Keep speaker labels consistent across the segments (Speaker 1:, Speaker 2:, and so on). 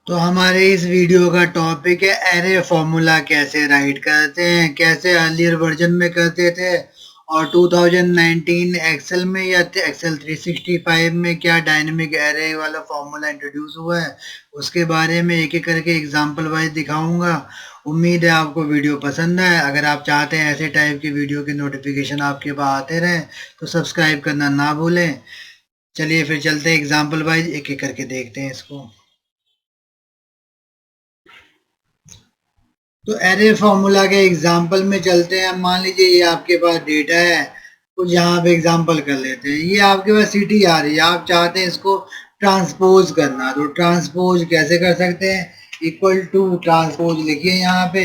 Speaker 1: तो हमारे इस वीडियो का टॉपिक है एरे फॉर्मूला कैसे राइट करते हैं, कैसे अर्लियर वर्जन में करते थे और 2019 एक्सेल में या एक्सेल 365 में क्या डायनेमिक एरे वाला फॉर्मूला इंट्रोड्यूस हुआ है, उसके बारे में एक एक करके एग्जांपल वाइज दिखाऊंगा। उम्मीद है आपको वीडियो पसंद है। अगर आप चाहते हैं ऐसे टाइप की वीडियो के नोटिफिकेशन आपके पास आते रहें तो सब्सक्राइब करना ना भूलें। चलिए फिर चलते हैं एग्जाम्पल वाइज एक एक करके देखते हैं इसको। तो एरे फॉर्मूला के एग्जाम्पल में चलते हैं। मान लीजिए ये आपके पास डेटा है, कुछ यहाँ पे एग्जाम्पल कर लेते हैं। ये आपके पास सिटी आ रही है, आप चाहते हैं इसको ट्रांसपोज करना, तो ट्रांसपोज कैसे कर सकते हैं? इक्वल टू ट्रांसपोज लिखिए यहाँ पे।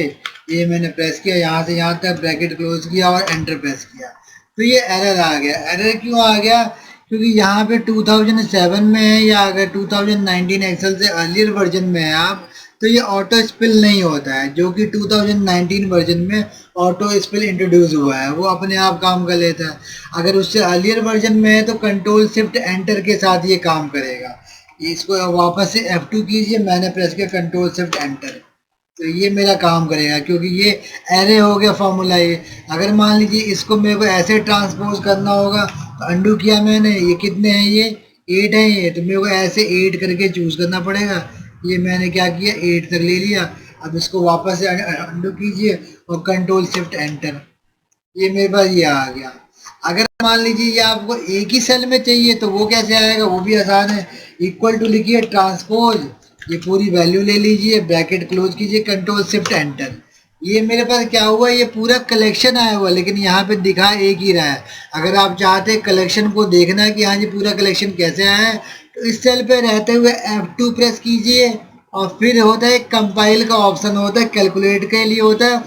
Speaker 1: ये मैंने प्रेस किया, यहाँ से यहाँ तक ब्रैकेट क्लोज किया और एंटर प्रेस किया, तो ये एरर आ गया। एरर क्यों आ गया? क्योंकि यहाँ पे 2007 में है या अगर 2019 एक्सेल से अर्लियर वर्जन में है आप, तो ये ऑटो स्पिल नहीं होता है, जो कि 2019 वर्जन में ऑटो स्पिल इंट्रोड्यूस हुआ है, वो अपने आप काम कर लेता है। अगर उससे अर्लियर वर्जन में है तो कंट्रोल शिफ्ट एंटर के साथ ये काम करेगा। इसको वापस से F2 कीजिए, मैंने प्रेस किया कंट्रोल शिफ्ट एंटर, तो ये मेरा काम करेगा क्योंकि ये एरे हो गया फॉर्मूला। ये अगर मान लीजिए इसको मेरे को ऐसे ट्रांसपोज करना होगा, तो अंडू किया मैंने, ये कितने हैं? ये 8 है। ये तो मेरे को ऐसे 8 करके चूज करना पड़ेगा। ये मैंने क्या किया, 8 तक ले लिया। अब इसको वापस से अंडू कीजिए और कंट्रोल शिफ्ट एंटर, ये मेरे पास ये आ गया। अगर मान लीजिए ये आपको एक ही सेल में चाहिए तो वो कैसे आएगा? वो भी आसान है। इक्वल टू लिखिए ट्रांसपोज, ये पूरी वैल्यू ले लीजिए, ब्रैकेट क्लोज कीजिए, कंट्रोल शिफ्ट एंटर। ये मेरे पास क्या हुआ, ये पूरा कलेक्शन आया हुआ, लेकिन यहाँ पे दिखा एक ही रहा है। अगर आप चाहते हैं कलेक्शन को देखना है कि हाँ जी पूरा कलेक्शन कैसे आया है, तो इस सेल पे रहते हुए F2 प्रेस कीजिए और फिर होता है कंपाइल का ऑप्शन, होता है कैलकुलेट के लिए, होता है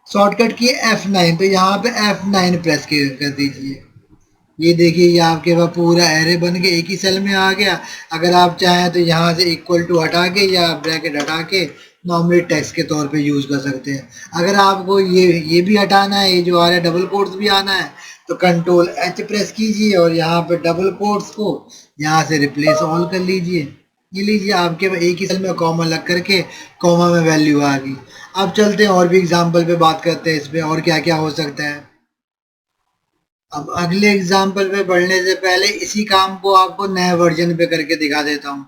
Speaker 1: शॉर्टकट की F9, तो यहाँ पे F9 प्रेस कर दीजिए। ये देखिए ये आपके पास पूरा एरे बन के एक ही सेल में आ गया। अगर आप चाहें तो यहाँ से इक्वल टू हटा के या ब्रैकेट हटा के नॉर्मली टेक्स्ट के तौर पे यूज कर सकते हैं। अगर आपको ये भी हटाना है, ये जो आ रहा है डबल कोट्स भी आना है, तो कंट्रोल H प्रेस कीजिए और यहाँ पे डबल कोट्स को यहाँ से रिप्लेस ऑल कर लीजिए। ये लीजिए आपके पास एक ही सेल में कॉमा लग करके कॉमा में वैल्यू आ गई। अब चलते हैं और भी एग्जाम्पल पे बात करते हैं, इस पे और क्या क्या हो सकता है। अब अगले एग्जाम्पल पे बढ़ने से पहले इसी काम को आपको नए वर्जन पे करके दिखा देता हूँ।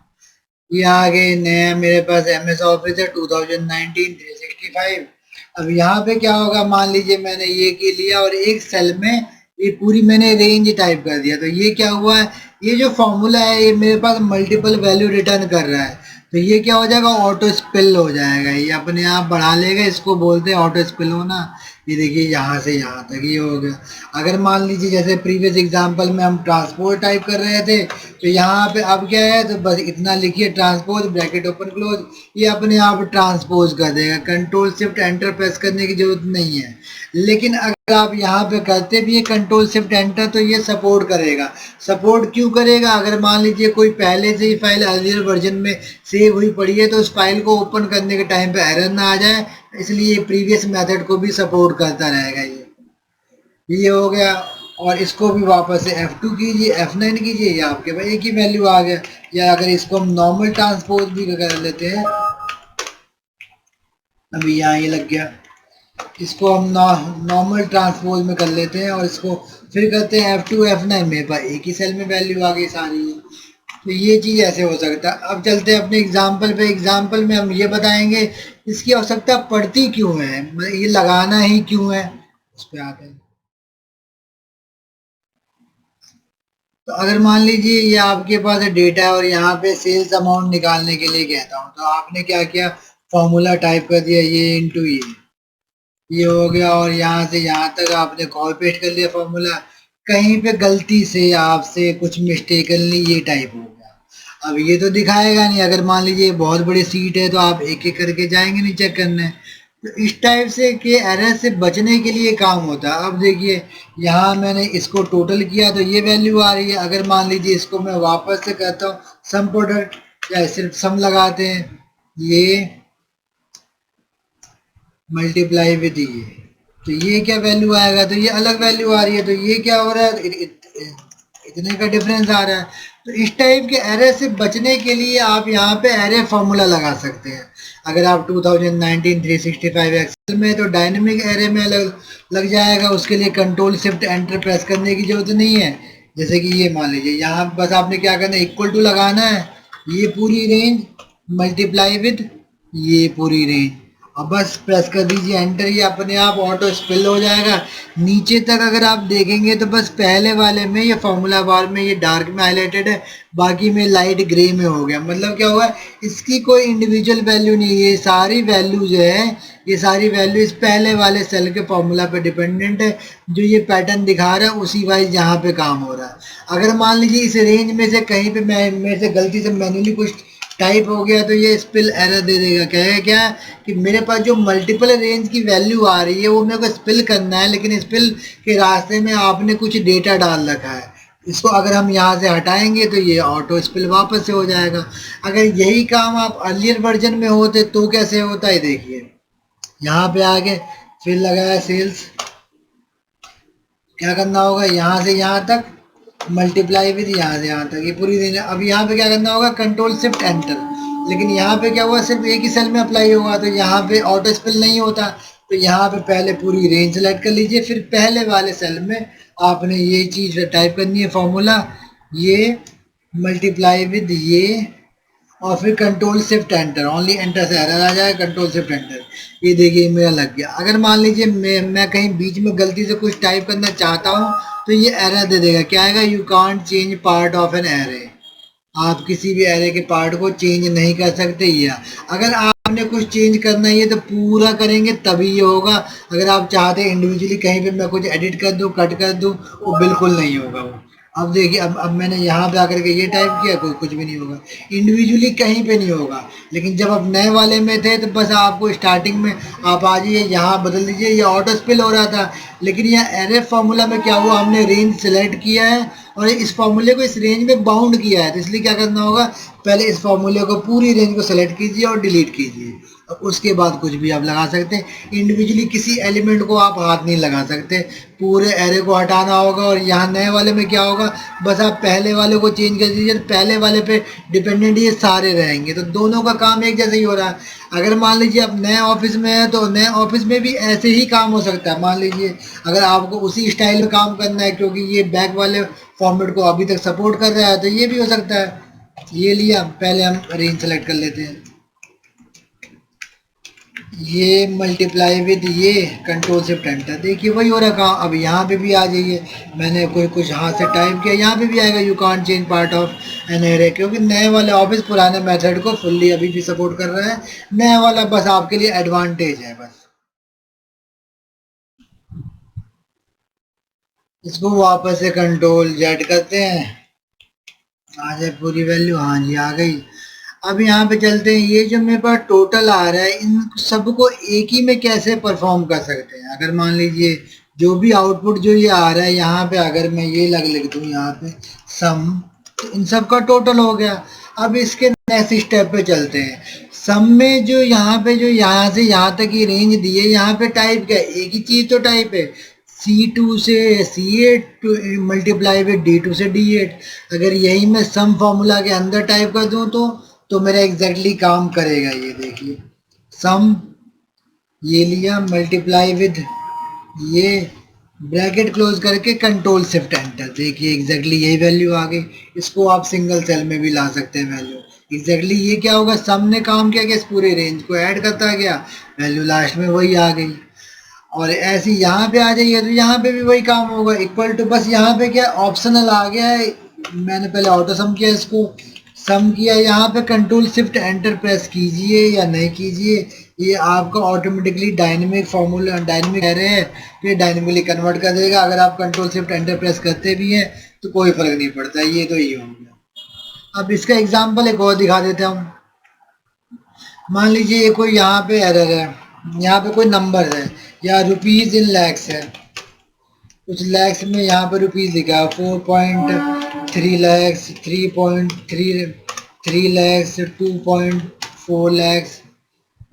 Speaker 1: ये आगे नया मेरे पास MS ऑफिस है 2019 365। अब यहाँ पे क्या होगा, मान लीजिए मैंने ये की लिया और एक सेल में ये पूरी मैंने रेंज टाइप कर दिया, तो ये क्या हुआ है, ये जो फॉर्मूला है ये मेरे पास मल्टीपल वैल्यू रिटर्न कर रहा है, तो ये क्या हो जाएगा, ऑटो स्पिल हो जाएगा। ये अपने आप बढ़ा लेगा, इसको बोलते हैं ऑटो स्पिल होना। ये देखिए यहाँ से यहाँ तक ये हो गया। अगर मान लीजिए जैसे प्रीवियस एग्जांपल में हम ट्रांसपोर्ट टाइप कर रहे थे, तो यहाँ पे अब क्या है, तो बस इतना लिखिए ट्रांसपोज, ब्रैकेट ओपन क्लोज, ये अपने आप ट्रांसपोज कर देगा। कंट्रोल शिफ्ट एंटर प्रेस करने की जरूरत नहीं है। लेकिन अगर आप यहाँ पे करते भी है कंट्रोल शिफ्ट एंटर, तो ये सपोर्ट करेगा। सपोर्ट क्यों करेगा? अगर मान लीजिए कोई पहले से ही फाइल अर्लियर वर्जन में सेव हुई पड़ी है, तो उस फाइल को ओपन करने के टाइम पे एरर ना आ जाए, इसलिए प्रीवियस मेथड को भी सपोर्ट करता रहेगा। ये हो गया। और इसको भी वापस से F2 कीजिए, F9 कीजिए, ये आपके पास एक ही वैल्यू आ गया। या अगर इसको हम नॉर्मल ट्रांसपोज भी कर लेते हैं, अभी यहाँ ये लग गया, इसको हम नॉर्मल ट्रांसपोज में कर लेते हैं और इसको फिर करते हैं F2 F9, मेरे पास एक ही सेल में वैल्यू आ गई सारी है। तो ये चीज़ ऐसे हो सकता है। अब चलते हैं अपने एग्जाम्पल पे। एग्जाम्पल में हम ये बताएंगे इसकी आवश्यकता पड़ती क्यों है, मतलब ये लगाना ही क्यों है, उस पर आते हैं। तो अगर मान लीजिए ये आपके पास डेटा है और यहाँ पे सेल्स अमाउंट निकालने के लिए कहता हूँ, तो आपने क्या किया, फॉर्मूला टाइप कर दिया, ये इंटू ये हो गया, और यहाँ से यहाँ तक आपने कॉपी पेस्ट कर लिया फॉर्मूला। कहीं पे गलती से आपसे कुछ मिस्टेकनली ये टाइप हो गया, अब ये तो दिखाएगा नहीं। अगर मान लीजिए बहुत बड़ी सीट है तो आप एक एक करके जाएंगे नहीं चेक करने, तो इस टाइप से के एरर से बचने के लिए काम होता है। अब देखिए यहाँ मैंने इसको टोटल किया तो ये वैल्यू आ रही है। अगर मान लीजिए इसको मैं वापस से कहता हूँ सम प्रोडक्ट, या सिर्फ सम लगाते हैं, ये मल्टीप्लाई विद ये, तो ये क्या वैल्यू आएगा, तो ये अलग वैल्यू आ रही है। तो ये क्या हो रहा है, इतने का डिफरेंस आ रहा है। तो इस टाइप के एरर से बचने के लिए आप यहाँ पे एरे फॉर्मूला लगा सकते हैं। अगर आप 2019 365 एक्सेल में तो डायनेमिक एरे में लग जाएगा, उसके लिए कंट्रोल शिफ्ट एंटर प्रेस करने की जरूरत नहीं है। जैसे कि ये मान लीजिए यहाँ बस आपने क्या करना है, इक्वल टू लगाना है, ये पूरी रेंज मल्टीप्लाई विद ये पूरी रेंज, और बस प्रेस कर दीजिए एंटर, ये अपने आप ऑटो स्पिल हो जाएगा नीचे तक। अगर आप देखेंगे तो बस पहले वाले में ये फॉर्मूला बार में ये डार्क में हाईलाइटेड है, बाकी में लाइट ग्रे में हो गया। मतलब क्या हुआ, इसकी कोई इंडिविजुअल वैल्यू नहीं है, ये सारी वैल्यू जो है, ये सारी वैल्यू इस पहले वाले सेल के फॉर्मूला पे डिपेंडेंट है। जो ये पैटर्न दिखा रहा है उसी वाइज यहाँ पे काम हो रहा है। अगर मान लीजिए इस रेंज में से कहीं पे मैं मेरे से गलती से मैन्युअली कुछ टाइप हो गया तो ये स्पिल एरर दे देगा। कहेगा क्या कि मेरे पास जो मल्टीपल रेंज की वैल्यू आ रही है वो मेरे को स्पिल करना है, लेकिन स्पिल के रास्ते में आपने कुछ डेटा डाल रखा है। इसको अगर हम यहाँ से हटाएंगे तो ये ऑटो स्पिल वापस से हो जाएगा। अगर यही काम आप अर्लियर वर्जन में होते तो कैसे होता है, देखिए यहाँ पे आके फिर लगाया सेल्स, क्या करना होगा, यहाँ से यहाँ तक मल्टीप्लाई विद यहाँ से यहाँ तक, ये पूरी रेंज। अब यहाँ पे क्या करना होगा, कंट्रोल शिफ्ट एंटर, लेकिन यहाँ पे क्या हुआ, सिर्फ एक ही सेल में अप्लाई होगा तो यहाँ पे ऑटो स्पिल नहीं होता। तो यहाँ पे पहले पूरी रेंज सेलेक्ट कर लीजिए, फिर पहले वाले सेल में आपने ये चीज़ टाइप करनी है फॉर्मूला, ये मल्टीप्लाई विद ये, और फिर control shift enter, only enter से एरर आ जाएगा, कंट्रोल शिफ्ट एंटर, ये देखिए मेरा लग गया। अगर मान लीजिए मैं कहीं बीच में गलती से कुछ टाइप करना चाहता हूँ तो ये एरर दे देगा, क्या आएगा, you can't change part of an array, आप किसी भी एरे के पार्ट को चेंज नहीं कर सकते। या अगर आपने कुछ चेंज करना है तो पूरा करेंगे तभी ये होगा। अगर आप चाहते हैं इंडिविजुअली कहीं पे मैं कुछ एडिट कर दूं, कट कर दूं, वो बिल्कुल नहीं होगा वो। अब देखिए, अब मैंने यहाँ पे आकर के ये टाइप किया, कुछ भी नहीं होगा, इंडिविजुअली कहीं पे नहीं होगा। लेकिन जब आप नए वाले में थे तो बस आपको स्टार्टिंग में आप आ जाइए, यहाँ बदल दीजिए, ये ऑटो स्पिल हो रहा था। लेकिन यहाँ एरे फॉर्मूला में क्या हुआ, हमने रेंज सेलेक्ट किया है और इस फॉर्मूले को इस रेंज में बाउंड किया है, तो इसलिए क्या करना होगा, पहले इस फॉर्मूले को पूरी रेंज को सेलेक्ट कीजिए और डिलीट कीजिए, और उसके बाद कुछ भी आप लगा सकते हैं। इंडिविजुअली किसी एलिमेंट को आप हाथ नहीं लगा सकते, पूरे एरे को हटाना होगा। और यहाँ नए वाले में क्या होगा, बस आप पहले वाले को चेंज कर दीजिए तो पहले वाले पे डिपेंडेंट ये सारे रहेंगे, तो दोनों का काम एक जैसा ही हो रहा है। अगर मान लीजिए आप नए ऑफिस में हैं तो नए ऑफिस में भी ऐसे ही काम हो सकता है। मान लीजिए अगर आपको उसी स्टाइल में काम करना है, क्योंकि ये बैक वाले फॉर्मेट को अभी तक सपोर्ट कर रहा है, तो ये भी हो सकता है। ये लिया, पहले हम रेंज सेलेक्ट कर लेते हैं, ये मल्टीप्लाई विद ये, कंट्रोल शिफ्ट एंटर, देखिए वही हो रहा काम। अब यहाँ पे भी आ जाइए, मैंने कोई कुछ हाथ से टाइप किया, यहाँ पे भी आएगा you can't change part of an array, क्योंकि नए वाले ऑफिस पुराने मेथड को फुल्ली अभी भी सपोर्ट कर रहा है, नया वाला बस आपके लिए एडवांटेज है बस। इसको वापस से कंट्रोल जेड करते हैं, आ जाए पूरी वैल्यू, हाँ जी आ गई। अब यहाँ पे चलते हैं, ये जो मेरे पास टोटल आ रहा है इन सबको एक ही में कैसे परफॉर्म कर सकते हैं। अगर मान लीजिए जो भी आउटपुट जो ये आ रहा है, यहाँ पे अगर मैं ये लिख दूँ यहाँ पे सम, तो इन सब का टोटल हो गया। अब इसके नेक्स्ट स्टेप पे चलते हैं, सम में जो यहाँ से यहाँ तक की रेंज दी है, यहाँ पे टाइप क्या है, एक ही चीज तो टाइप है, C2 से C8 मल्टीप्लाई विद D2 से D8। अगर यही मैं सम फॉर्मूला के अंदर टाइप कर दूं तो मेरा एग्जैक्टली काम करेगा। ये देखिए सम, ये लिया मल्टीप्लाई विद ये, ब्रैकेट क्लोज करके कंट्रोल शिफ्ट एंटर, देखिए एग्जैक्टली यही वैल्यू आ गई। इसको आप सिंगल सेल में भी ला सकते हैं वैल्यू। एग्जैक्टली ये क्या होगा, सम ने काम किया कि इस पूरे रेंज को ऐड करता गया, वैल्यू लास्ट में वही आ गई। और ऐसे यहाँ पे आ जाइए तो यहाँ पे भी वही काम होगा, इक्वल टू, बस यहाँ पे क्या ऑप्शनल आ गया है, मैंने पहले ऑटो सम किया, इसको सम किया, यहाँ पे कंट्रोल शिफ्ट एंटर प्रेस कीजिए या नहीं कीजिए, ये आपका automatically dynamic formula, dynamic array है तो ये डायनेमिकली कन्वर्ट कर देगा। अगर आप कंट्रोल शिफ्ट एंटर प्रेस करते भी हैं तो कोई फर्क नहीं पड़ता, ये तो ये हो गया। अब इसका एग्जाम्पल एक और दिखा देते हैं हम। मान लीजिए ये कोई यहाँ पे एरर है, यहाँ पे कोई नंबर है या रुपीज इन लैक्स है, कुछ लैक्स में यहाँ पे रुपीज लिखा है, 4.3 लैक्स, 3.3 लैक्स, 2.4 लैक्स,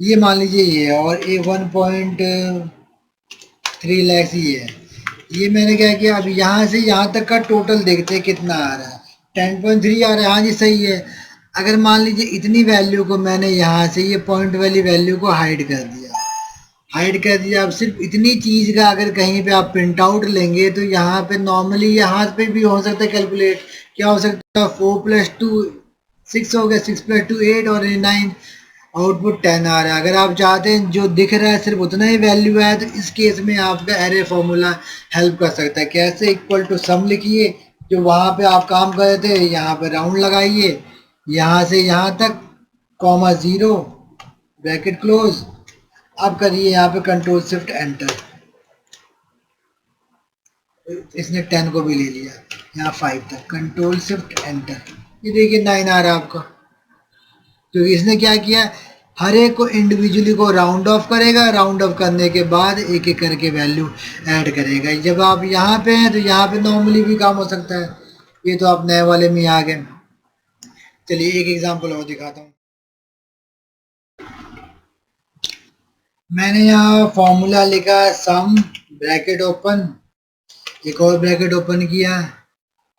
Speaker 1: ये मान लीजिए ये, और ये 1.3 लैक्स ये है। ये मैंने क्या किया, अभी यहाँ से यहाँ तक का टोटल देखते हैं कितना आ रहा है, 10.3 आ रहा है। हाँ जी सही है। अगर मान लीजिए इतनी वैल्यू को मैंने यहाँ से ये पॉइंट वाली वैल्यू को हाइड कर दिया, अब सिर्फ इतनी चीज का अगर कहीं पे आप प्रिंट आउट लेंगे तो यहाँ पे नॉर्मली ये हाथ पे भी हो सकता है कैलकुलेट, क्या हो सकता है, 4+2 6 हो गया, 6+2 8 और 9, आउटपुट 10 आ रहा है। अगर आप चाहते हैं जो दिख रहा है सिर्फ उतना ही वैल्यू है तो इस केस में आपका एरे फॉर्मूला हेल्प कर सकता है। कैसे, इक्वल टू सम लिखिए, जो वहाँ पे आप काम कर रहे थे यहाँ पे राउंड लगाइए, यहाँ से यहाँ तक, कॉमा 0, ब्रैकेट क्लोज। अब करिए यहाँ पे कंट्रोल शिफ्ट एंटर, इसने 10 को भी ले लिया, यहाँ 5 तक, कंट्रोल शिफ्ट एंटर, ये देखिए 9 आ रहा है आपका। तो इसने क्या किया, हर एक को इंडिविजुअली को राउंड ऑफ करेगा, राउंड ऑफ करने के बाद एक एक करके वैल्यू ऐड करेगा। जब आप यहाँ पे हैं तो यहाँ पे नॉर्मली भी काम हो सकता है, ये तो आप नए वाले में आ गए। चलिए एक एग्जांपल और दिखाता हूँ। मैंने यहाँ फॉर्मूला लिखा सम, ब्रैकेट ओपन, एक और ब्रैकेट ओपन किया,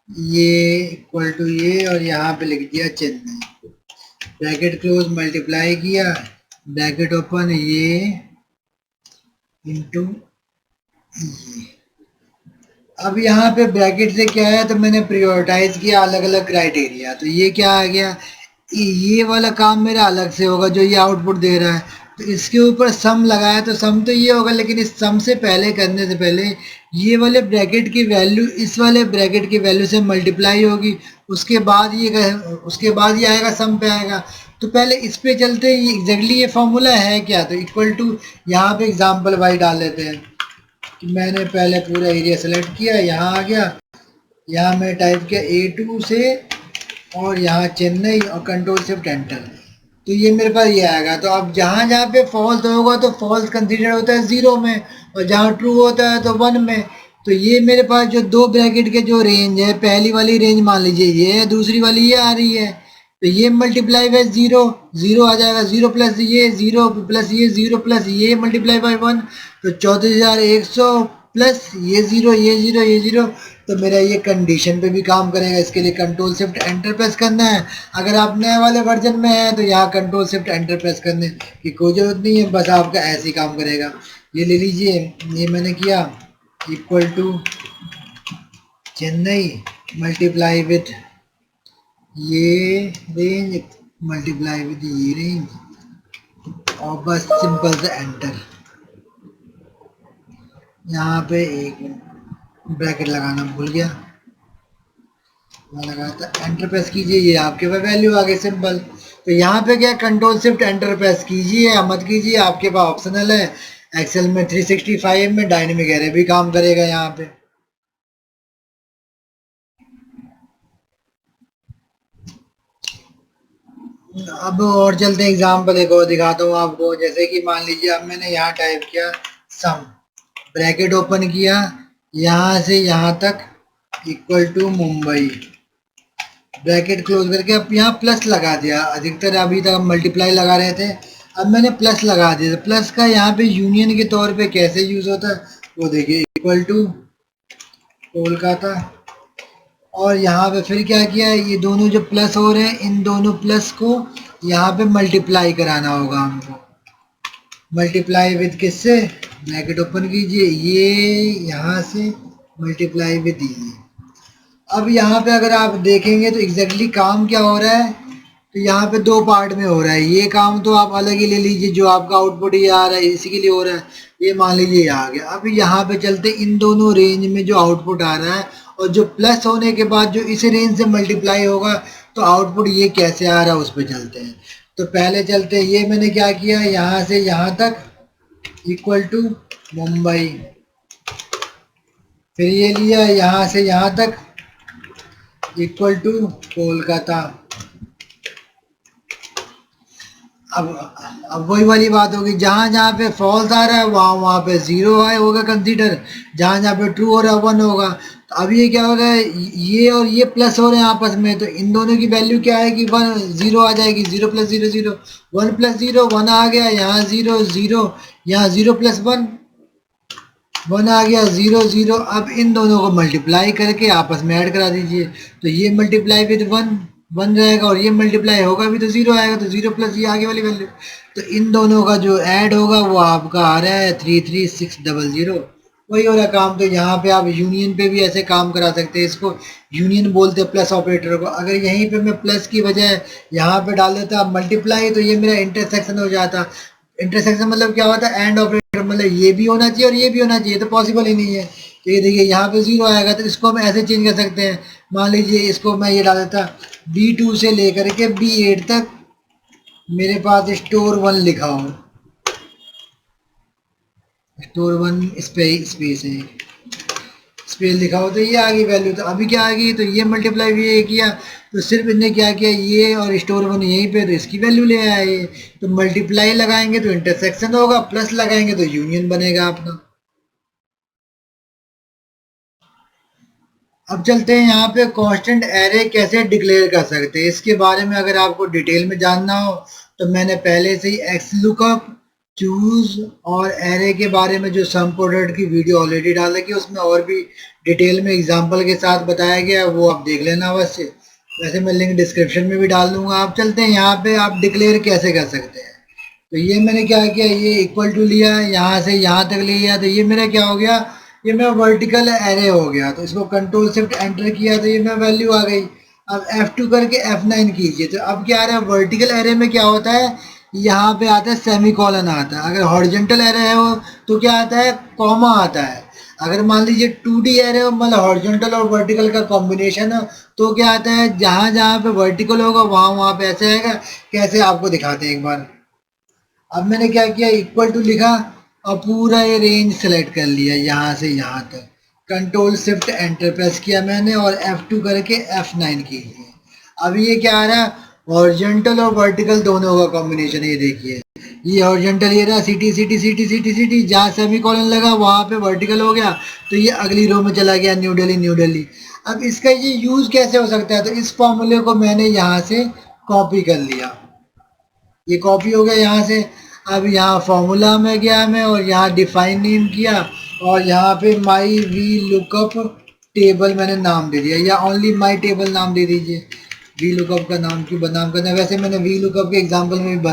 Speaker 1: ये इक्वल टू ये, और यहाँ पे लिख दिया चेन्नई, ब्रैकेट क्लोज, मल्टीप्लाई किया, ब्रैकेट ओपन, ये इंटू ये। अब यहाँ पे ब्रैकेट से क्या है, तो मैंने प्रायोरिटाइज किया अलग अलग क्राइटेरिया। तो ये क्या आ गया, ये वाला काम मेरा अलग से होगा जो ये आउटपुट दे रहा है, तो इसके ऊपर सम लगाया तो सम तो ये होगा, लेकिन इस सम से पहले, करने से पहले ये वाले ब्रैकेट की वैल्यू इस वाले ब्रैकेट की वैल्यू से मल्टीप्लाई होगी, उसके बाद ये आएगा, सम पे आएगा। तो पहले इस पे चलते हैं, एग्जैक्टली ये फॉर्मूला है क्या, तो इक्वल टू, यहाँ पे एग्जाम्पल वाइज डाल लेते हैं कि मैंने पहले पूरा एरिया सेलेक्ट किया, यहाँ आ गया, यहाँ मैं टाइप किया A2 से और यहाँ चेन्नई और कंट्रोल शिफ्ट एंटर, तो ये मेरे पास ये आएगा। तो अब जहाँ जहाँ पे फॉल्स होगा तो फॉल्स कंसीडर होता है 0 में, और जहाँ ट्रू होता है तो 1 में। तो ये मेरे पास जो दो ब्रैकेट के जो रेंज है, पहली वाली रेंज मान लीजिए ये है, दूसरी वाली ये आ रही है, तो ये मल्टीप्लाई बाय 0, 0 आ जाएगा, 0 प्लस ये 0 प्लस ये 0 प्लस ये मल्टीप्लाई बाय 1, तो 34,100 प्लस ये 0 ये 0 ये 0, तो मेरा ये कंडीशन पे भी काम करेगा। इसके लिए कंट्रोल शिफ्ट एंटर प्रेस करना है। अगर आप नए वाले वर्जन में हैं तो यहाँ कंट्रोल शिफ्ट एंटर प्रेस करने की कोई ज़रूरत नहीं है, बस आपका ऐसे ही काम करेगा। ये ले लीजिए, ये मैंने किया, equal to Chennai multiply with ये रेंज मल्टीप्लाई विथ ये रेंज, और बस सिंपल से एंटर। यहाँ पे एक ब्रैकेट लगाना भूल गया, मैं लगाया था, एंटर प्रेस कीजिए, ये आपके पास वैल्यू आ गई, सिंपल। तो यहाँ पे क्या, कंट्रोल शिफ्ट एंटर प्रेस कीजिए या मत कीजिए, आपके पास ऑप्शनल है। एक्सेल में 365 में डायनेमिक एरे भी काम करेगा यहाँ पे। अब और चलते हैं, एग्जाम्पल एक और दिखाता हूँ आपको। जैसे कि मान लीजिए अब मैंने यहाँ टाइप किया सम, ब्रैकेट ओपन किया, यहाँ से यहाँ तक equal to Mumbai, bracket close करके अब यहाँ प्लस लगा दिया। अधिकतर अभी तक मल्टीप्लाई लगा रहे थे, अब मैंने प्लस लगा दिया। प्लस का यहाँ पे यूनियन के तौर पे कैसे यूज होता है वो देखिए, इक्वल टू कोलकाता, और यहाँ पे फिर क्या किया, ये दोनों जो प्लस हो रहे हैं इन दोनों प्लस को यहाँ पे मल्टीप्लाई कराना होगा हमको। मल्टीप्लाई विद किससे, ब्रैकेट ओपन कीजिए, ये यहाँ से मल्टीप्लाई विद ये। अब यहाँ पे अगर आप देखेंगे तो एग्जैक्टली काम क्या हो रहा है, तो यहाँ पे दो पार्ट में हो रहा है। ये काम तो आप अलग ही ले लीजिए, जो आपका आउटपुट ये आ रहा है इसी के लिए हो रहा है, ये मान लीजिए ये आ गया। अब यहाँ पे चलते इन दोनों रेंज में जो आउटपुट आ रहा है और जो प्लस होने के बाद जो इस रेंज से मल्टीप्लाई होगा तो आउटपुट ये कैसे आ रहा है उस पर चलते हैं। तो पहले चलते, ये मैंने क्या किया, यहाँ से यहाँ तक इक्वल टू मुंबई, फिर ये लिया यहाँ से यहाँ तक इक्वल टू कोलकाता। अब वही वाली बात होगी, जहाँ जहाँ पे फॉल्स आ रहा है वहाँ वहाँ पे 0 आए होगा कंसीडर, जहाँ जहाँ पे ट्रू हो रहा है 1 होगा। तो अब ये क्या होगा, ये और ये प्लस हो रहे हैं आपस में, तो इन दोनों की वैल्यू क्या आएगी, 1 0 आ जाएगी, 0 प्लस 0 0, 1 प्लस 0 1 आ गया, यहाँ 0 0, यहाँ 0 प्लस 1 1 आ गया, 0 0। अब इन दोनों को मल्टीप्लाई करके आपस में ऐड करा दीजिए, तो ये मल्टीप्लाई विद 1 1 रहेगा, और ये मल्टीप्लाई होगा भी तो 0 आएगा, तो 0 प्लस ये आगे वाली वैल्यू। तो इन दोनों का जो ऐड होगा वो आपका आ रहा है 33600। वही हो रहा काम। तो यहाँ पे आप यूनियन पे भी ऐसे काम करा सकते हैं, इसको यूनियन बोलते हैं प्लस ऑपरेटर को। अगर यहीं पे मैं प्लस की बजाय यहाँ पे डाल देता मल्टीप्लाई, तो ये मेरा इंटरसेक्शन हो जाता। इंटरसेक्शन मतलब क्या होता है, एंड ऑपरेटर, मतलब ये भी होना चाहिए और ये भी होना चाहिए, तो पॉसिबल ही नहीं है। तो ये देखिए यहाँ पे 0 आएगा, तो इसको हम ऐसे चेंज कर सकते हैं। मान लीजिए इसको मैं ये डाल देता B2 से लेकर के B8 तक मेरे पास स्टोर 1 लिखा हो, स्टोर 1 स्पेस है, स्पेस लिखा हो, तो ये आ गई वैल्यू। तो अभी क्या आ गई, तो ये मल्टीप्लाई भी ये किया, तो सिर्फ इनने क्या किया, ये और स्टोर 1 यहीं पे, तो इसकी वैल्यू ले आया ये। तो मल्टीप्लाई लगाएंगे तो इंटरसेक्शन होगा, प्लस लगाएंगे तो यूनियन बनेगा अपना। अब चलते हैं यहाँ पे कांस्टेंट एरे कैसे डिक्लेयर कर सकते हैं, इसके बारे में अगर आपको डिटेल में जानना हो तो मैंने पहले से ही एक्स लुकअप, चूज और एरे के बारे में जो सम प्रोडक्ट की वीडियो ऑलरेडी डाल रखी है, उसमें और भी डिटेल में एग्जांपल के साथ बताया गया है, वो आप देख लेना अवश्य। वैसे मैं लिंक डिस्क्रिप्शन में भी डाल दूंगा। आप चलते हैं यहाँ पे आप डिक्लेयर कैसे कर सकते हैं। तो ये मैंने क्या किया, ये इक्वल टू लिया, यहाँ से यहाँ तक ले गया, तो ये मेरा क्या हो गया, ये मेरा वर्टिकल एरे हो गया। तो इसको कंट्रोल शिफ्ट एंटर किया, तो ये मेरा वैल्यू आ गई। अब F2 करके F9 कीजिए, तो अब क्या आ रहा है, वर्टिकल एरे में क्या होता है, यहाँ पे आता है सेमी कॉलन आता है। अगर हॉरिजेंटल एरे है वो तो क्या आता है, कॉमा आता है। अगर मान लीजिए 2D एरे हो, मतलब हॉरिजॉन्टल और वर्टिकल का कॉम्बिनेशन हो, तो क्या आता है, जहां जहां पे वर्टिकल होगा वहां वहां पे ऐसे आएगा। कैसे आपको दिखाते हैं एक बार। अब मैंने क्या किया, इक्वल टू लिखा और पूरा ये रेंज सेलेक्ट कर लिया यहाँ से यहाँ तक। कंट्रोल शिफ्ट एंटर प्रेस किया मैंने और F2 करके F9 कीजिए। अब ये क्या आ रहा है, हॉरिजॉन्टल और वर्टिकल दोनों का कॉम्बिनेशन। ये देखिए, ये हॉरिजॉन्टल ये रहा, city city city city city, जहाँ सेमीकोलन लगा वहाँ पे वर्टिकल हो गया, तो ये अगली रो में चला गया, न्यू दिल्ली न्यू दिल्ली। अब इसका ये यूज कैसे हो सकता है, तो इस फॉर्मूले को मैंने यहाँ से कॉपी कर लिया, ये कॉपी हो गया यहाँ से। अब यहाँ फॉर्मूला में गया मैं और यहाँ डिफाइन नेम किया, और यहाँ पे माई वी लुकअप टेबल मैंने नाम दे दिया, या ओनली माई टेबल नाम दे दीजिए। वी लुकअप का नाम क्यों बदनाम करना है, वैसे मैंने वी लुकअप के एग्जांपल में भी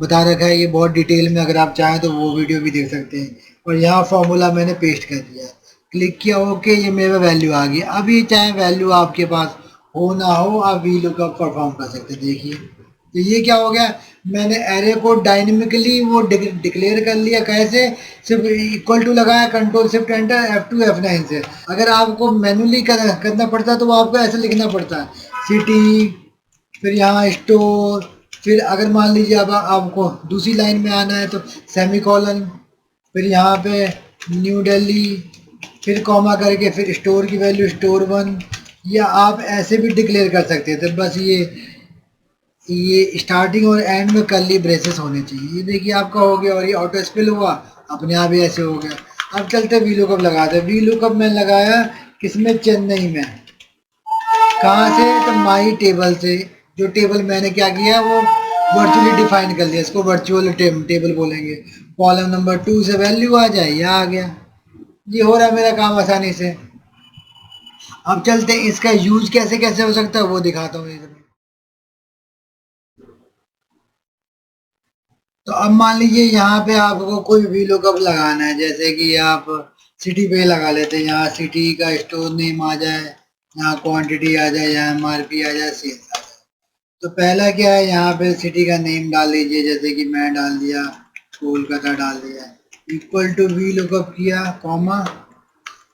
Speaker 1: बता रखा है, ये बहुत डिटेल में, अगर आप चाहें तो वो वीडियो भी देख सकते हैं। और यहाँ फॉर्मूला मैंने पेस्ट कर दिया, क्लिक किया, ओके, ये मेरा वैल्यू आ गई। अब ये चाहे वैल्यू आपके पास हो ना हो, आप वी लुकअप परफॉर्म कर सकते हैं। देखिए, तो ये क्या हो गया, मैंने एरे को डायनेमिकली वो डिक्लेयर कर लिया। कैसे, सिर्फ इक्वल टू लगाया, control shift enter F2 F9 से। अगर आपको मैनुअली करना पड़ता तो वो आपको ऐसे लिखना पड़ता है, सिटी, फिर यहाँ स्टोर, फिर अगर मान लीजिए अब आपको दूसरी लाइन में आना है तो सेमी कॉलन, फिर यहाँ पे न्यू दिल्ली, फिर कॉमा करके फिर स्टोर की वैल्यू स्टोर 1, या आप ऐसे भी डिक्लेयर कर सकते थे। बस ये स्टार्टिंग और एंड में कर्ली ब्रेसेस होने चाहिए। ये देखिए आपका हो गया, और ये ऑटो स्पिल हुआ अपने आप ही ऐसे हो गया। अब चलते वी लुकअप लगाते हैं। वी लुकअप मैं लगाया किसमें, चेन्नई में। कहाँ से, तो माई टेबल से। जो टेबल मैंने क्या किया वो वर्चुअली डिफाइन कर लिया, इसको वर्चुअल टेबल बोलेंगे। कॉलम नंबर 2 से वैल्यू आ जाए, यह आ गया। ये हो रहा है मेरा काम आसानी से। अब चलते हैं इसका यूज कैसे कैसे हो सकता है वो दिखाता हूँ। तो अब मान लीजिए यहाँ पे आपको कोई भी लुकअप लगाना है, जैसे कि आप सिटी पे लगा लेते हैं, यहाँ सिटी का स्टोर नेम आ जाए, यहाँ क्वांटिटी आ जाए, यहाँ MRP आ जाए, सेल्स आ जाए। तो पहला क्या है, यहाँ पे सिटी का नेम डाल दीजिए, जैसे कि मैं डाल दिया कोलकाता डाल दिया, इक्वल टू वी लुकअप किया, कॉमा,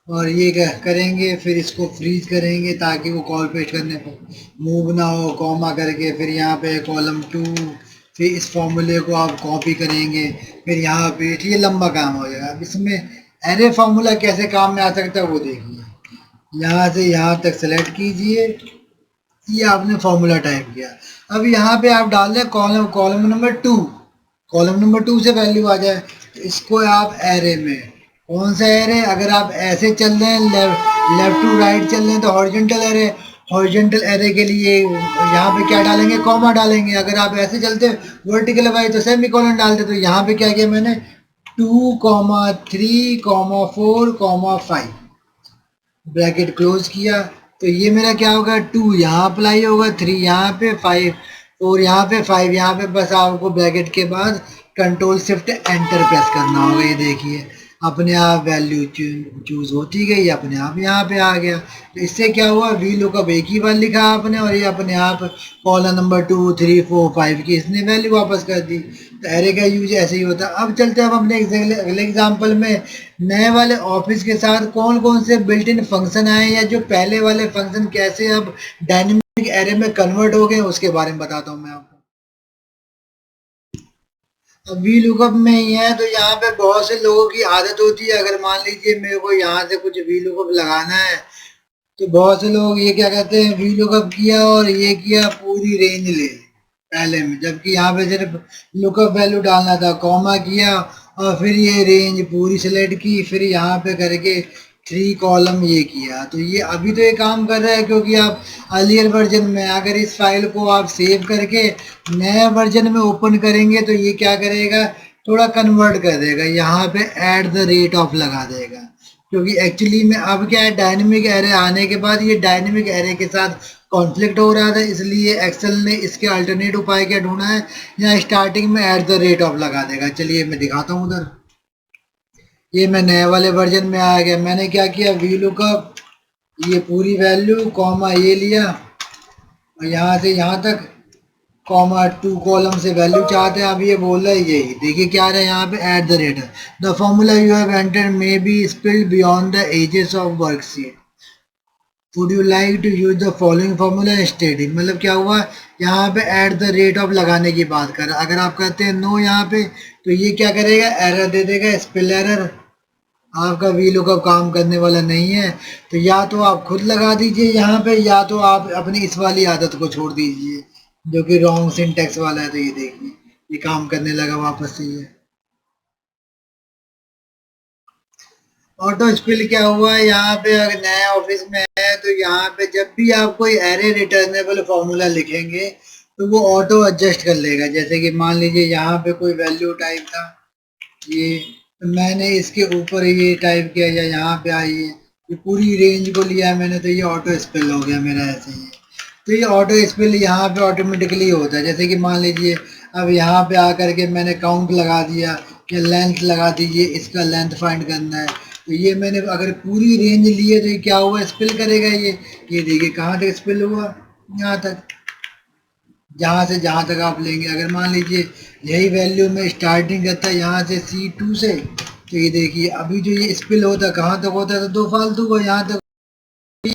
Speaker 1: और ये क्या करेंगे, फिर इसको फ्रीज करेंगे ताकि वो कॉल पेस्ट करने पर मूव ना हो, कॉमा करके फिर यहाँ पे कॉलम 2, फिर इस फॉर्मूले को आप कॉपी करेंगे, फिर यहाँ पे ये लंबा काम हो जाएगा। अब इसमें एरे फार्मूला कैसे काम में आ सकता है वो देखिए। यहाँ से यहाँ तक सेलेक्ट कीजिए, ये आपने फॉर्मूला टाइप किया। अब यहाँ पे आप डाल दें column column number 2, column number 2 से वैल्यू आ जाए, तो इसको आप एरे में, कौन सा एरे, अगर आप ऐसे चल रहे हैं लेफ्ट टू राइट चल रहे हैं तो हॉरिजॉन्टल एरे, हॉरिजॉन्टल एरे के लिए यहाँ पे क्या डालेंगे, कॉमा डालेंगे। अगर आप ऐसे चलते वर्टिकल वाइज तो सेमी कॉलन डालते। तो यहाँ पे क्या किया मैंने, 2,3,4,5 ब्रैकेट क्लोज किया तो ये मेरा क्या होगा 2 यहाँ अप्लाई होगा, 3 यहाँ पे, 5 4 यहाँ पे, 5 यहाँ पे। बस आपको ब्रैकेट के बाद कंट्रोल शिफ्ट एंटर प्रेस करना होगा। ये देखिए अपने आप वैल्यू चूज होती गई, अपने आप यहाँ पे आ गया। तो इससे क्या हुआ, वी लुकअप एक ही बार लिखा आपने और ये अपने आप कॉलम नंबर 2 3 4 5 की इसने वैल्यू वापस कर दी। तो एरे का यूज ऐसे ही होता है। अब चलते हैं अब अपने अगले एग्जाम्पल में, नए वाले ऑफिस के साथ कौन कौन से बिल्ट इन फंक्शन आए या जो पहले वाले फंक्शन कैसे अब डायनेमिक एरे में कन्वर्ट हो गए उसके बारे में बताता हूँ मैं आपको। अब वी लुकअप में ही है तो यहाँ पे बहुत से लोगों की आदत होती है, अगर मान लीजिए मेरे को यहाँ से कुछ वी लुकअप लगाना है तो बहुत से लोग ये क्या कहते हैं, वी लुकअप किया और ये किया पूरी रेंज ले पहले में, जबकि यहाँ पे सिर्फ लुकअप वैल्यू डालना था, कॉमा किया और फिर ये रेंज पूरी सेलेक्ट की, फिर यहाँ पे करके 3 कॉलम ये किया। तो ये अभी तो ये काम कर रहा है क्योंकि आप अर्लियर वर्जन में, अगर इस फाइल को आप सेव करके नया वर्जन में ओपन करेंगे तो ये क्या करेगा, थोड़ा कन्वर्ट कर देगा, यहाँ पे एट द रेट ऑफ लगा देगा। क्योंकि एक्चुअली में अब क्या है, डायनेमिक एरे आने के बाद ये डायनेमिक एरे के साथ कॉन्फ्लिक्ट हो रहा था, इसलिए एक्सेल ने इसके अल्टरनेट उपाय क्या ढूंढा है, यहाँ स्टार्टिंग में एट द रेट ऑफ लगा देगा। चलिए मैं दिखाता हूँ उधर। ये मैं नए वाले वर्जन में आ गया, मैंने क्या किया, वी लुकअप ये पूरी वैल्यू कॉमा ये लिया और यहाँ से यहाँ तक कॉमा 2 कॉलम से वैल्यू चाहते हैं। अब ये बोल रहा है यही देखिए क्या रहा है यहाँ पे, at the rate the formula you have entered may be spilled beyond the edges of worksheet, would you like to use the following formula instead. मतलब क्या हुआ, यहाँ पे एट द रेट ऑफ लगाने की बात कर रहा है। अगर आप कहते हैं नो यहाँ पे तो ये क्या करेगा, एरर दे देगा, स्पेल एरर, आपका वी लुकअप काम करने वाला नहीं है। तो या तो आप खुद लगा दीजिए यहाँ पे, या तो आप अपनी इस वाली आदत को छोड़ दीजिए जो कि रॉन्ग सिंटेक्स वाला है। तो ये देखिए ये काम करने लगा वापस से। ये ऑटो स्पिल क्या हुआ है, यहाँ पे अगर नए ऑफिस में है तो यहाँ पे जब भी आप कोई एरे रिटर्नेबल फॉर्मूला लिखेंगे तो वो ऑटो एडजस्ट कर लेगा। जैसे कि मान लीजिए यहाँ पे कोई वैल्यू टाइप था ये, तो मैंने इसके ऊपर ये टाइप किया या यहाँ पे आई है, ये पूरी रेंज को लिया मैंने, तो ये ऑटो स्पेल हो गया मेरा ऐसे ही। तो ये ऑटो स्पेल यहाँ पे ऑटोमेटिकली होता है। जैसे कि मान लीजिए अब यहाँ पे आकर के मैंने काउंट लगा दिया कि लेंथ लगा दीजिए, इसका लेंथ फाइंड करना है, तो ये मैंने अगर पूरी रेंज ली है तो ये क्या हुआ, स्पेल करेगा ये देखिए कहाँ तक स्पेल हुआ, यहाँ तक, जहाँ से जहाँ तक आप लेंगे। अगर मान लीजिए यही वैल्यू में स्टार्टिंग करता है यहाँ से C2 से, तो ये देखिए अभी जो ये स्पिल होता कहाँ तक होता है, तो 2 फालतू को यहाँ तक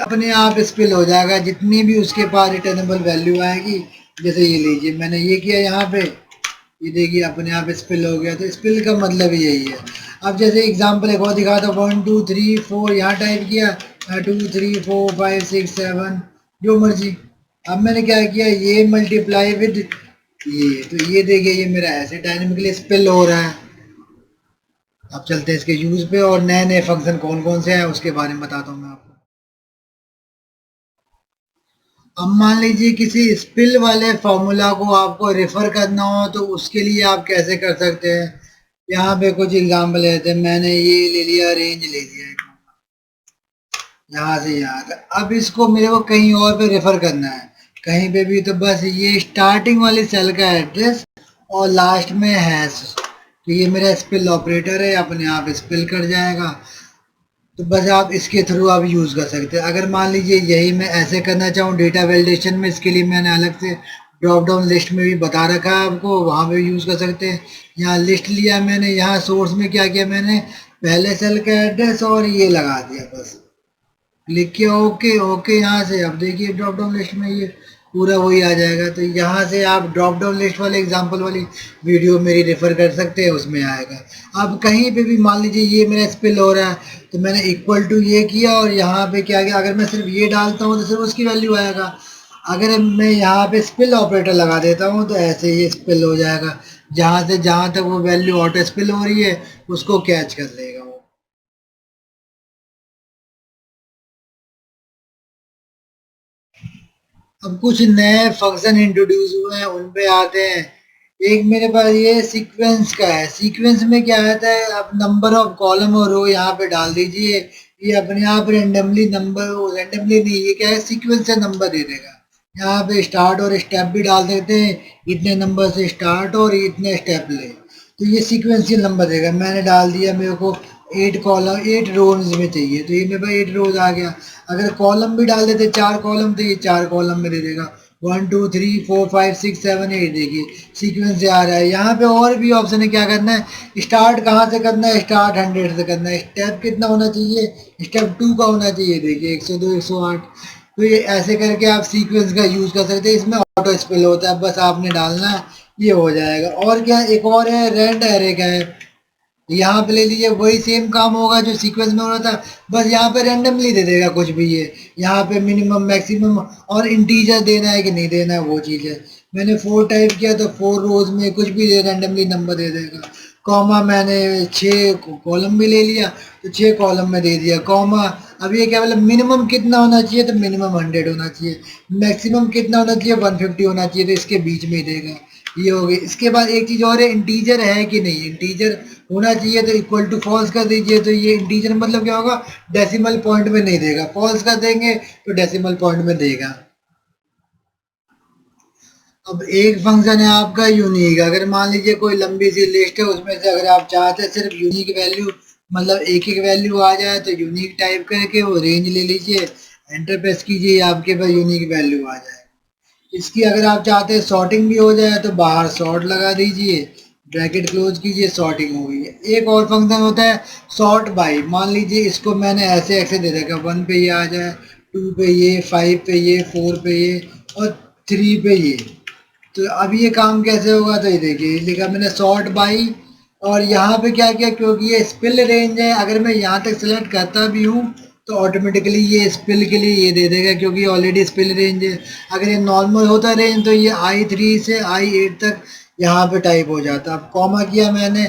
Speaker 1: अपने आप स्पिल हो जाएगा जितनी भी उसके पास रिटर्नेबल वैल्यू आएगी। जैसे ये लीजिए मैंने ये किया यहाँ पे, ये देखिए अपने आप स्पिल हो गया। तो स्पिल का मतलब यही है। अब जैसे एग्जांपल एक और दिखा दो, 1 2 3 4 यहाँ टाइप किया, 2 3 4 5 6 7 जो मर्जी। अब मैंने क्या किया, ये मल्टीप्लाई विद ये, तो ये देखिए ये मेरा ऐसे डायनेमिकली स्पिल हो रहा है। अब चलते हैं इसके यूज पे और नए नए फंक्शन कौन कौन से हैं उसके बारे में बताता हूँ मैं आपको। अब मान लीजिए किसी स्पिल वाले फॉर्मूला को आपको रेफर करना हो तो उसके लिए आप कैसे कर सकते हैं। यहाँ पे कुछ एग्जाम्पल लेते हैं, मैंने ये ले लिया, रेंज ले लिया यहाँ से यहाँ तक। अब इसको मेरे को कहीं और पे रेफर करना है कहीं पे भी, तो बस ये स्टार्टिंग वाली सेल का एड्रेस और लास्ट में हैश, तो ये मेरा स्पिल ऑपरेटर है, अपने आप स्पिल कर जाएगा। तो बस आप इसके थ्रू आप यूज़ कर सकते हैं। अगर मान लीजिए यही मैं ऐसे करना चाहूँ डेटा वैलिडेशन में, इसके लिए मैंने अलग से ड्रॉप डाउन लिस्ट में भी बता रखा है आपको, वहाँ पे यूज़ कर सकते हैं। यहाँ लिस्ट लिया मैंने, यहाँ सोर्स में क्या किया मैंने, पहले सेल का एड्रेस और ये लगा दिया, बस क्लिक किया ओके ओके। यहाँ से अब देखिए ड्रॉप डाउन लिस्ट में ये पूरा वही आ जाएगा। तो यहाँ से आप ड्रॉप डाउन लिस्ट वाले एग्जांपल वाली वीडियो मेरी रेफर कर सकते हैं, उसमें आएगा। अब कहीं पे भी मान लीजिए ये मेरा स्पिल हो रहा है तो मैंने इक्वल टू ये किया और यहाँ पे क्या किया, अगर मैं सिर्फ ये डालता हूँ तो सिर्फ उसकी वैल्यू आएगा। अगर मैं यहाँ पे स्पिल ऑपरेटर लगा देता हूँ तो ऐसे ये स्पिल हो जाएगा, जहाँ से जहाँ तक वो वैल्यू ऑटो स्पिल हो रही है उसको कैच कर लेगा वो। अब कुछ नए फंक्शन इंट्रोड्यूस हुए हैं उन पे आते हैं। एक मेरे पास ये सीक्वेंस का है। सीक्वेंस में क्या आता है, आप नंबर ऑफ कॉलम और रो यहाँ पे डाल दीजिए, ये अपने आप रेंडमली नंबर, रेंडमली नहीं, ये क्या है, सीक्वेंस से नंबर दे देगा। यहाँ पे स्टार्ट और स्टेप भी डाल देते हैं, इतने नंबर से स्टार्ट और इतने स्टेप ले, तो ये सीक्वेंशियल नंबर देगा। मैंने डाल दिया, मेरे को 8 कॉलम 8 रोज में चाहिए, तो ये मेरे पास 8 रोज आ गया। अगर कॉलम भी डाल देते 4 कॉलम, तो ये 4 कॉलम में दे देगा। 1 2 3 4 5 6 7 8, देखिए सीक्वेंस से आ रहा है। यहाँ पे और भी ऑप्शन है, क्या करना है, स्टार्ट कहाँ से करना है, स्टार्ट 100 से करना है। स्टेप कितना होना चाहिए, स्टेप 2 का होना चाहिए, देखिए 102 108। तो ये ऐसे करके आप सीक्वेंस का यूज कर सकते हैं। इसमें ऑटो स्पेल होता है, बस आपने डालना है, ये हो जाएगा। और क्या, एक और है रेंड एरे का है, यहाँ पे ले लीजिए, वही सेम काम होगा जो सीक्वेंस में हो रहा था, बस यहाँ पे रैंडमली दे देगा कुछ भी। ये यहाँ पे मिनिमम मैक्सिमम और इंटीजर देना है कि नहीं देना है, वो चीज़ है। मैंने 4 टाइप किया तो 4 रोज में कुछ भी दे रैंडमली नंबर दे देगा। कॉमा मैंने 6 कॉलम भी ले लिया, तो 6 कॉलम में दे दिया कॉमा। अब ये क्या, मतलब मिनिमम कितना होना चाहिए, तो मिनिमम 100 होना चाहिए, मैक्सिमम कितना होना चाहिए, 150 होना चाहिए, तो इसके बीच में ही देगा। ये हो गई। इसके बाद एक चीज़ और है, इंटीजर है कि नहीं, इंटीजर होना चाहिए तो इक्वल टू फॉल्स कर दीजिए। तो ये इंटीजर मतलब क्या होगा, डेसिमल पॉइंट में नहीं देगा, फॉल्स कर देंगे तो डेसिमल पॉइंट में देगा। अब एक फंक्शन है आपका यूनिक। अगर मान लीजिए कोई लंबी सी लिस्ट है, उसमें से अगर आप चाहते हैं सिर्फ यूनिक वैल्यू, मतलब एक एक वैल्यू आ जाए, तो यूनिक टाइप करके वो रेंज ले लीजिए, एंटर प्रेस कीजिए, आपके पास यूनिक वैल्यू आ जाए। इसकी अगर आप चाहते हैं सॉर्टिंग भी हो जाए, तो बाहर सॉर्ट लगा दीजिए, ब्रैकेट क्लोज कीजिए, सॉर्टिंग हो गई है। एक और फंक्शन होता है सॉर्ट बाय। मान लीजिए इसको मैंने ऐसे ऐसे दे रखा, 1 पे ये आ जाए, 2 पे ये, 5 पे ये, 4 पे ये और 3 पे ये। तो अब ये काम कैसे होगा, तो ये देखिए लिखा मैंने सॉर्ट बाई, और यहाँ पे क्या किया, क्योंकि ये स्पिल रेंज है, अगर मैं यहाँ तक सिलेक्ट करता भी हूँ तो ऑटोमेटिकली ये स्पिल के लिए ये दे देगा, क्योंकि ऑलरेडी स्पिल रेंज है। अगर ये नॉर्मल होता रेंज, तो ये I3 से I8 तक यहाँ पे टाइप हो जाता। अब कॉमा किया मैंने,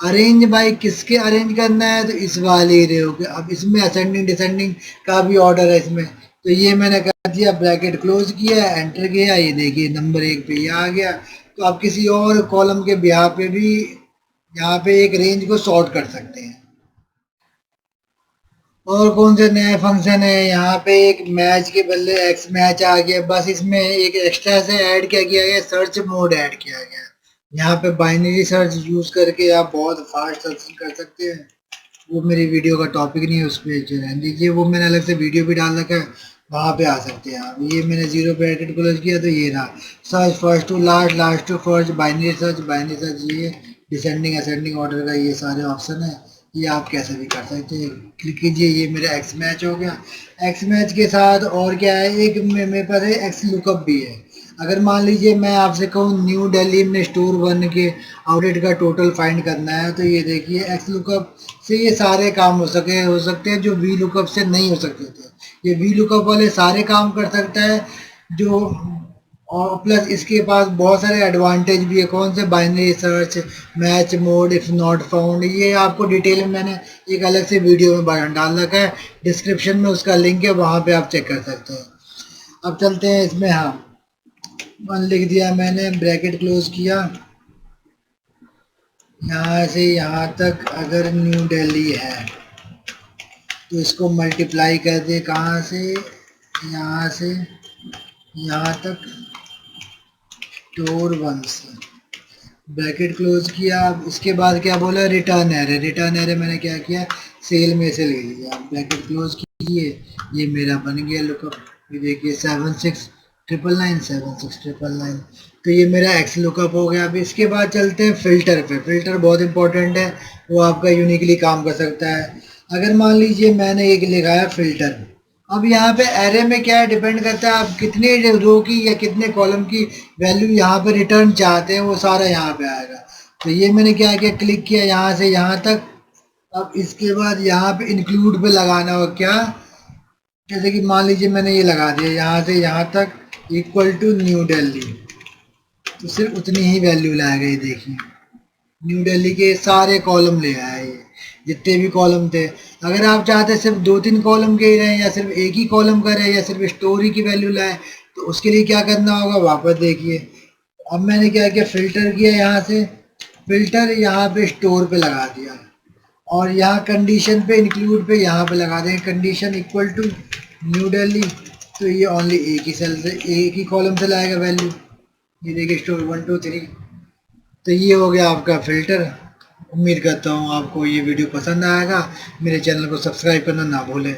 Speaker 1: अरेंज बाई किसके अरेंज करना है, तो इस वाले रे के। अब इसमें असेंडिंग डिसेंडिंग का भी ऑर्डर है इसमें, तो ये मैंने कर दिया, ब्रैकेट क्लोज किया, एंटर किया, ये देखिए नंबर 1 पे ये आ गया। तो आप किसी और कॉलम के ब्याह पे भी यहाँ पे एक रेंज को सॉर्ट कर सकते हैं। और कौन से नए फंक्शन है, यहाँ पे एक मैच के बदले एक्स मैच आ गया, बस इसमें एक एक्स्ट्रा से ऐड क्या किया गया, सर्च मोड ऐड किया गया। यहाँ पे बाइनरी सर्च यूज करके आप बहुत फास्ट सर्चिंग कर सकते हैं। वो मेरी वीडियो का टॉपिक नहीं है, उस पर जो रहने दीजिए, वो मैंने अलग से वीडियो भी डाल रखा है, वहाँ पे आ सकते हैं आप। ये मैंने 0 पे एडिट क्लोज किया, तो ये रहा search first to last, last to first, binary search, binary search, ये डिसेंडिंग असेंडिंग ऑर्डर का ये सारे ऑप्शन है। ये आप कैसे भी कर सकते हैं, क्लिक कीजिए, ये मेरा एक्स मैच हो गया। एक्स मैच के साथ और क्या है, एक मेरे पास है एक्स लुकअप भी है। अगर मान लीजिए मैं आपसे कहूँ न्यू दिल्ली में स्टोर 1 के आउटलेट का टोटल फाइंड करना है, तो ये देखिए एक्स लुकअप से ये सारे काम हो सकते हैं जो वी लुकअप से नहीं हो सकते थे। ये वी लुकअप वाले सारे काम कर सकता है जो, और प्लस इसके पास बहुत सारे एडवांटेज भी है। कौन से, binary search, match mode, if not found, ये आपको डिटेल में मैंने एक अलग से वीडियो में डाल रखा है, डिस्क्रिप्शन में उसका लिंक है, वहाँ पे आप चेक कर सकते हैं। अब चलते हैं इसमें, हाँ 1 लिख दिया मैंने, ब्रैकेट क्लोज किया, यहाँ से यहाँ तक अगर न्यू दिल्ली है तो इसको मल्टीप्लाई कर दे, कहाँ से, यहाँ से यहाँ तक, स्टोर 1 से, ब्रैकेट क्लोज किया। अब इसके बाद क्या बोला, रिटर्न एरे। रिटर्न एरे मैंने क्या किया, सेल में से ले लिया, ब्रैकेट क्लोज कीजिए, ये मेरा बन गया लुकअप। ये देखिए 76999 76999, तो ये मेरा एक्स लुकअप हो गया। अब इसके बाद चलते हैं फिल्टर पे। फिल्टर बहुत इंपॉर्टेंट है, वो आपका यूनिकली काम कर सकता है। अगर मान लीजिए मैंने एक लिखा है फिल्टर, अब यहाँ पे एरे में क्या है, डिपेंड करता है आप कितने रो की या कितने कॉलम की वैल्यू यहाँ पे रिटर्न चाहते हैं, वो सारा यहाँ पे आएगा। तो ये मैंने क्या किया, क्लिक किया यहाँ से यहाँ तक। अब इसके बाद यहाँ पे इंक्लूड पे लगाना हो क्या, जैसे कि मान लीजिए मैंने ये लगा दिया यहाँ से यहाँ तक इक्वल टू न्यू दिल्ली, तो सिर्फ उतनी ही वैल्यू लाएगा। ये देखिए न्यू दिल्ली के सारे कॉलम ले आए, ये जितने भी कॉलम थे। अगर आप चाहते हैं सिर्फ 2-3 कॉलम के ही रहें, या सिर्फ एक ही कॉलम का रहे, या सिर्फ स्टोरी की वैल्यू लाए, तो उसके लिए क्या करना होगा, वापस देखिए अब मैंने क्या किया, फ़िल्टर किया, यहाँ से फ़िल्टर यहाँ पे स्टोर पे लगा दिया, और यहाँ कंडीशन पे इंक्लूड पे यहाँ पे लगा देंगे condition equal to New Delhi. तो ये ओनली एक ही सेल से, एक ही कॉलम से लाएगा वैल्यू। ये देखिए स्टोर 1 2 3। तो ये हो गया आपका फ़िल्टर। उम्मीद करता हूँ आपको ये वीडियो पसंद आएगा। मेरे चैनल को सब्सक्राइब करना ना भूलें।